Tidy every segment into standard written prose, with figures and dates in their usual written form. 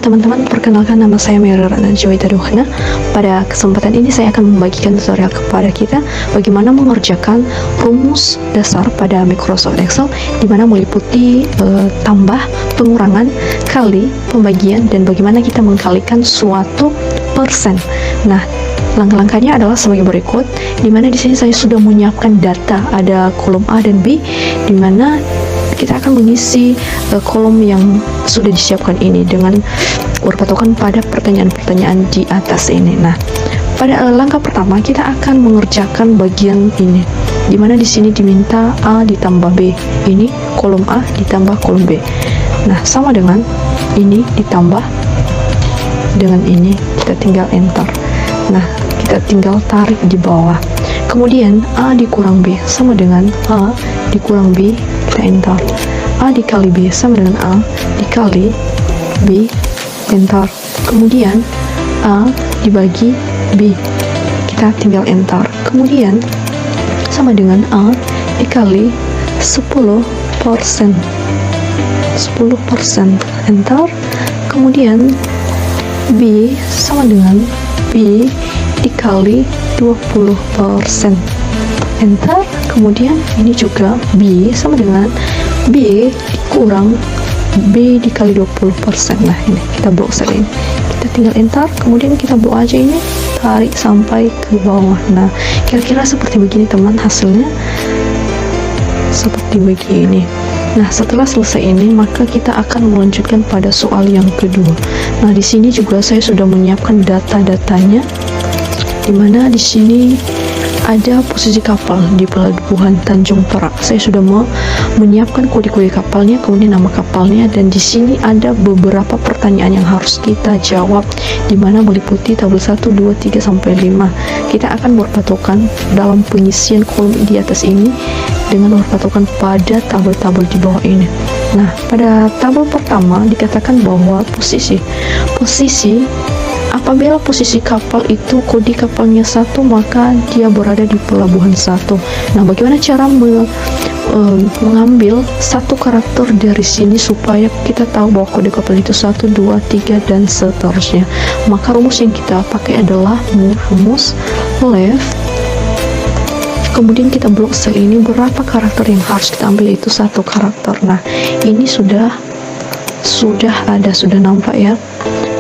teman-teman, perkenalkan nama saya Mary Ratnajawati Taduhana. Pada kesempatan ini saya akan membagikan tutorial kepada kita bagaimana mengerjakan rumus dasar pada Microsoft Excel, di mana meliputi tambah, pengurangan, kali, pembagian, dan bagaimana kita mengkalikan suatu persen. Nah, langkah-langkahnya adalah sebagai berikut, di mana di sini saya sudah menyiapkan data, ada kolom A dan B, di mana kita akan mengisi kolom yang sudah disiapkan ini dengan berpatokan pada pertanyaan-pertanyaan di atas ini. Nah, pada langkah pertama kita akan mengerjakan bagian ini, di mana di sini diminta A ditambah B. Ini kolom A ditambah kolom B. Nah, sama dengan ini ditambah dengan ini, kita tinggal enter. Nah, kita tinggal tarik di bawah. Kemudian A dikurang B sama dengan A dikurang B, kita enter. A dikali B sama dengan A dikali B, enter. Kemudian A dibagi B, kita tinggal enter. Kemudian sama dengan A dikali 10%, enter. Kemudian B sama dengan B dikali 20%, enter. Kemudian ini juga B sama dengan B dikurang B dikali 20%. Nah, ini kita blok saja ini, kita tinggal enter. Kemudian kita blok aja ini, tarik sampai ke bawah. Nah, kira-kira seperti begini teman, hasilnya seperti begini. Nah, setelah selesai ini, maka kita akan melanjutkan pada soal yang kedua. Nah, di sini juga saya sudah menyiapkan data-datanya, di mana di sini ada posisi kapal di pelabuhan Tanjung Perak. Saya sudah menyiapkan kode-kode kapalnya, kemudian nama kapalnya, dan di sini ada beberapa pertanyaan yang harus kita jawab, di mana meliputi tabel 1, 2, 3 sampai 5. Kita akan berpatokan dalam pengisian kolom di atas ini dengan berpatokan pada tabel-tabel di bawah ini. Nah, pada tabel pertama dikatakan bahwa posisi apabila posisi kapal itu kode kapalnya 1, maka dia berada di pelabuhan 1. Nah, bagaimana cara mengambil satu karakter dari sini supaya kita tahu bahwa kode kapal itu 1, 2, 3 dan seterusnya? Maka rumus yang kita pakai adalah rumus left. Kemudian kita blok sel ini, berapa karakter yang harus kita ambil, itu 1 karakter. Nah, ini sudah nampak ya.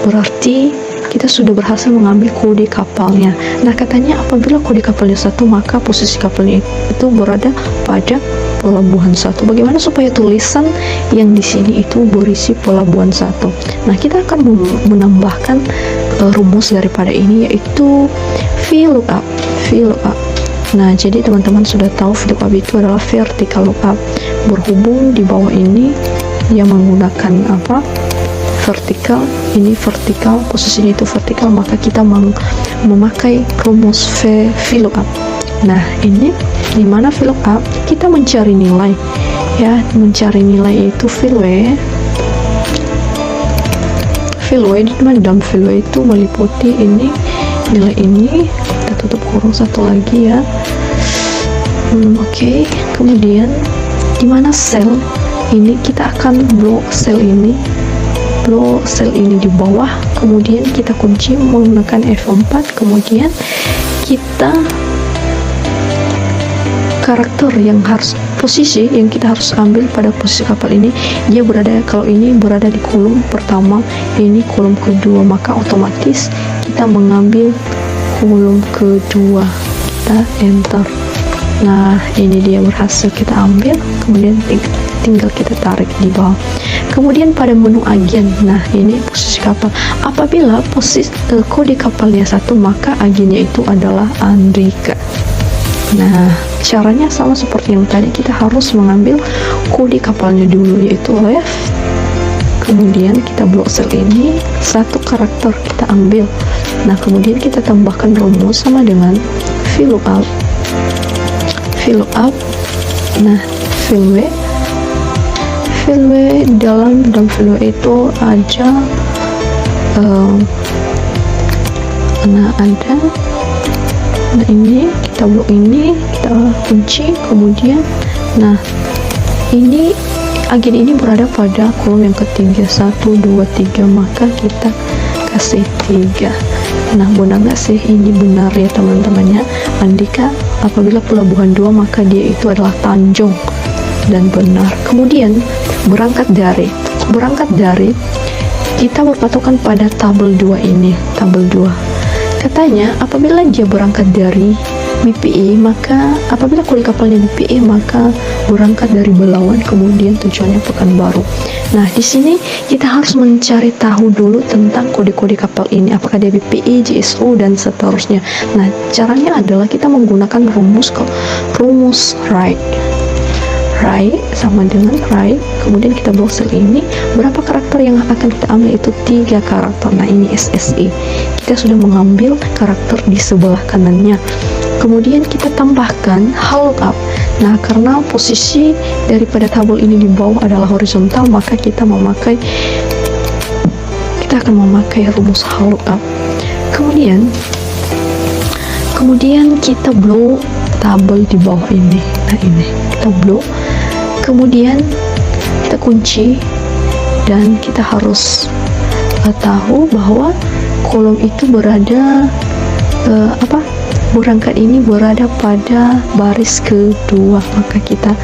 Berarti kita sudah berhasil mengambil kode kapalnya. Nah, katanya apabila kode kapalnya 1, maka posisi kapalnya itu berada pada pelabuhan 1. Bagaimana supaya tulisan yang di sini itu berisi pelabuhan 1? Nah, kita akan menambahkan rumus daripada ini, yaitu VLOOKUP. Nah, jadi teman-teman sudah tahu VLOOKUP itu adalah vertical lookup. Berhubung di bawah ini yang menggunakan apa? Vertikal, ini vertikal, posisinya itu vertikal, maka kita memakai rumus VLOOKUP. Nah, ini di mana VLOOKUP? Kita mencari nilai ya, mencari nilai itu VLOOKUP. Di mana dalam VLOOKUP itu meliputi ini, nilai ini, kita tutup kurung satu lagi ya. Oke. Kemudian di mana sel ini, kita akan blok sel ini di bawah, kemudian kita kunci menggunakan F4, kemudian kita karakter yang harus, posisi yang kita harus ambil pada posisi kapal ini, dia berada, kalau ini berada di kolom pertama, ini kolom kedua, maka otomatis kita mengambil kolom kedua, kita enter. Nah, ini dia berhasil kita ambil, kemudian tinggal kita tarik di bawah. Kemudian pada menu agen, nah ini posisi kapal. Apabila posisi kode kapalnya 1, maka agennya itu adalah Andika. Nah, caranya sama seperti yang tadi, kita harus mengambil kode kapalnya dulu, yaitu left. Kemudian kita blok sel ini, 1 karakter kita ambil. Nah, kemudian kita tambahkan rumus sama dengan VLOOKUP. Nah, dalam VLOOKUP itu ada nah ini kita blok ini, kita kunci, kemudian nah ini agen ini berada pada kolom yang ketiga, 1, 2, 3, maka kita kasih 3. Nah, benar nggak sih? Ini benar ya teman-temannya. Andika apabila pelabuhan 2 maka dia itu adalah Tanjung, dan benar. Kemudian berangkat dari kita berpatokan pada tabel 2 ini, tabel 2. Katanya apabila dia berangkat dari BPI, maka apabila kode kapalnya BPI maka berangkat dari Belawan, kemudian tujuannya Pekanbaru. Nah, di sini kita harus mencari tahu dulu tentang kode-kode kapal ini, apakah dia BPI, GSO, dan seterusnya. Nah, caranya adalah kita menggunakan rumus right sama dengan right, kemudian kita blok sel ini. Berapa karakter yang akan kita ambil? Itu 3 karakter. Nah, ini SSI, kita sudah mengambil karakter di sebelah kanannya. Kemudian kita tambahkan lookup. Nah, karena posisi daripada tabel ini di bawah adalah horizontal, maka kita akan memakai rumus lookup. Kemudian kita blok tabel di bawah ini. Nah, ini kita blok, kemudian kita kunci, dan kita harus tahu bahwa kolom itu berada berangkat ini berada pada baris kedua, maka kita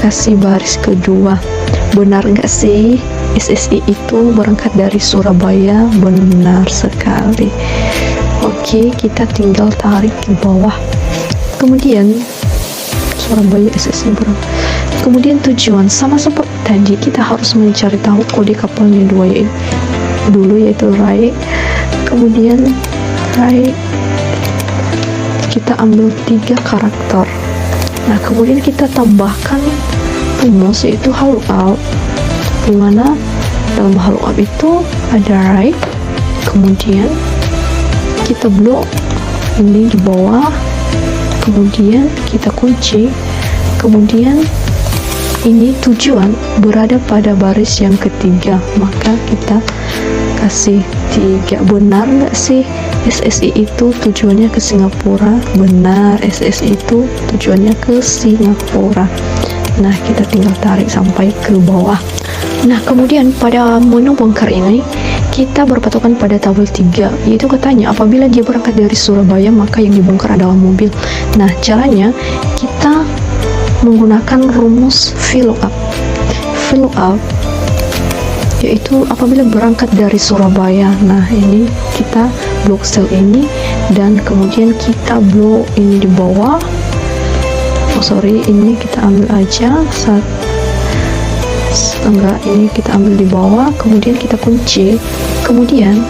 kasih baris kedua. Benar nggak sih SSI itu berangkat dari Surabaya? Benar sekali. Oke, kita tinggal tarik ke bawah. Kemudian Surabaya SSI berangkat. Kemudian tujuan sama seperti tadi, kita harus mencari tahu kode kapalnya dulu, yaitu right. Kemudian right kita ambil 3 karakter. Nah, kemudian kita tambahkan rumus, yaitu lookup, dimana dalam lookup itu ada right, kemudian kita blok ini di bawah, kemudian kita kunci, kemudian ini tujuan berada pada baris yang ketiga, maka kita kasih 3. Benar nggak sih SSI itu tujuannya ke Singapura? Benar, SSI itu tujuannya ke Singapura. Nah, kita tinggal tarik sampai ke bawah. Nah, kemudian pada menu bongkar ini kita berpatokan pada tabel 3, yaitu katanya apabila dia berangkat dari Surabaya maka yang dibongkar adalah mobil. Nah, caranya kita menggunakan rumus VLOOKUP, yaitu apabila berangkat dari Surabaya. Nah, ini kita blok sel ini, dan kemudian kita blok ini di bawah. Ini kita ambil aja ini kita ambil di bawah, kemudian kita kunci, kemudian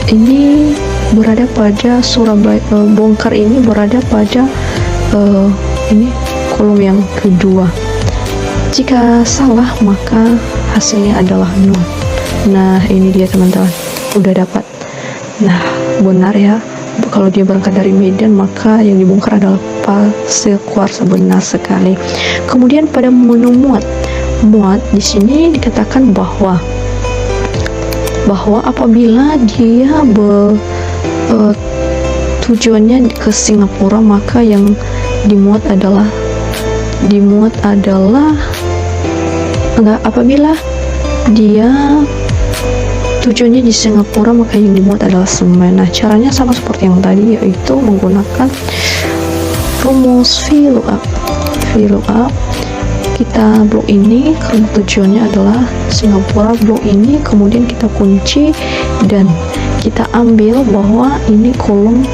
ini berada pada Surabaya, bongkar ini berada pada ini kolom yang kedua. Jika salah maka hasilnya adalah 0. Nah, ini dia teman-teman, udah dapat. Nah, benar ya, kalau dia berangkat dari Medan maka yang dibongkar adalah pasir kuarsa. Benar sekali. Kemudian pada menu muat di sini dikatakan bahwa apabila dia tujuannya ke Singapura maka yang dimuat adalah apabila dia tujuannya di Singapura maka yang dimuat adalah semen. Nah, caranya sama seperti yang tadi, yaitu menggunakan rumus VLOOKUP. Kita blok ini karena tujuannya adalah Singapura, blok ini, kemudian kita kunci, dan kita ambil bahwa ini kolom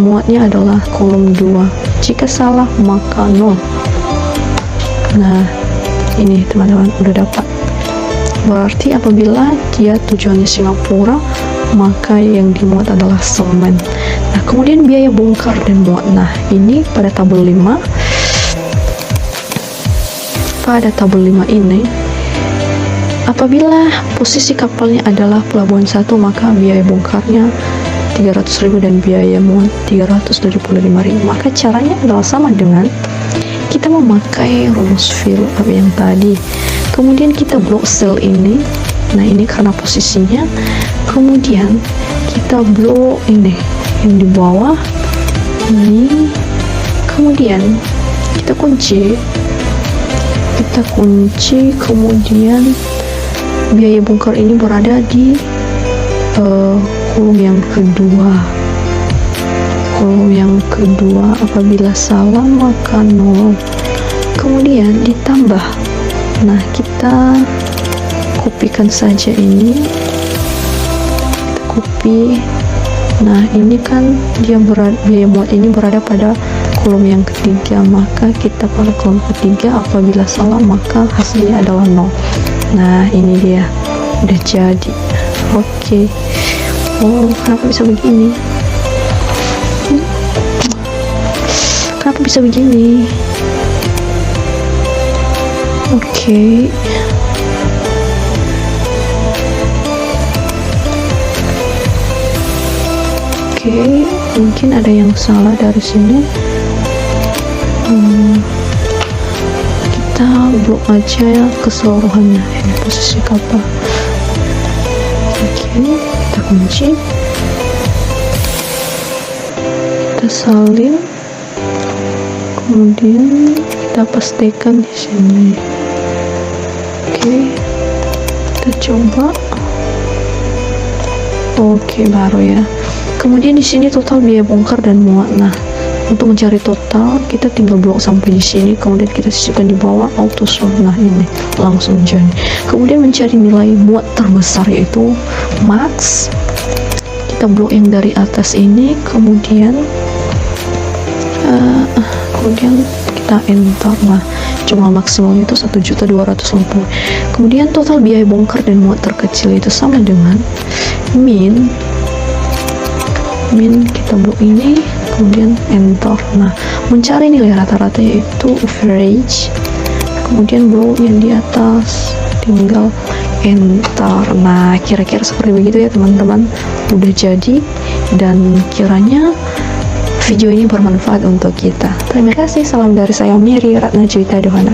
muatnya adalah kolom 2. Jika salah maka 0. Nah, ini teman-teman udah dapat. Berarti apabila dia tujuannya Singapura maka yang dimuat adalah semen. Nah, kemudian biaya bongkar dan muat. Nah, ini pada tabel 5. Pada tabel 5 ini, apabila posisi kapalnya adalah pelabuhan 1 maka biaya bongkarnya 300.000 dan biaya muat 375.000. Maka caranya adalah sama dengan kita memakai rumus VLOOKUP yang tadi. Kemudian kita blok sel ini. Nah, ini karena posisinya. Kemudian kita blok ini yang di bawah ini. Kemudian kita kunci. kita kunci, kemudian biaya bongkar ini berada di kolom yang kedua. Kolom yang kedua, apabila salah maka 0. Kemudian ditambah. Nah, kita kopikan saja ini. Kita copy. Nah, ini kan dia biaya muat ini berada pada kolom yang ketiga, maka kita pada kolom ketiga. Apabila salah maka hasilnya adalah 0. Nah, ini dia udah jadi. Oke. Oh, kenapa bisa begini? Kenapa bisa begini? Oke. Oke, mungkin ada yang salah dari sini. Kita blok aja ya keseluruhannya. Ini posisi kapal. Oke, kita kunci. Kita salin. Kemudian kita pastikan di sini. Oke, kita coba. Oke, baru ya. Kemudian di sini total biaya bongkar dan muat. Nah, untuk mencari total kita tinggal blok sampai di sini, kemudian kita sisipkan di bawah auto sort. Nah, ini langsung jadi. Kemudian mencari nilai muat terbesar yaitu max. Kita blok yang dari atas ini, kemudian kita enter. Nah, jumlah maksimalnya itu 1.250.000. Kemudian total biaya bongkar dan muat terkecil itu sama dengan min kita blok ini, kemudian enter. Nah, mencari nilai rata-rata yaitu average, kemudian blok yang di atas tinggal enter. Nah, kira-kira seperti begitu ya teman-teman. Udah jadi, dan kiranya video ini bermanfaat untuk kita. Terima kasih. Salam dari saya, Miri Ratna Joy Taduhana.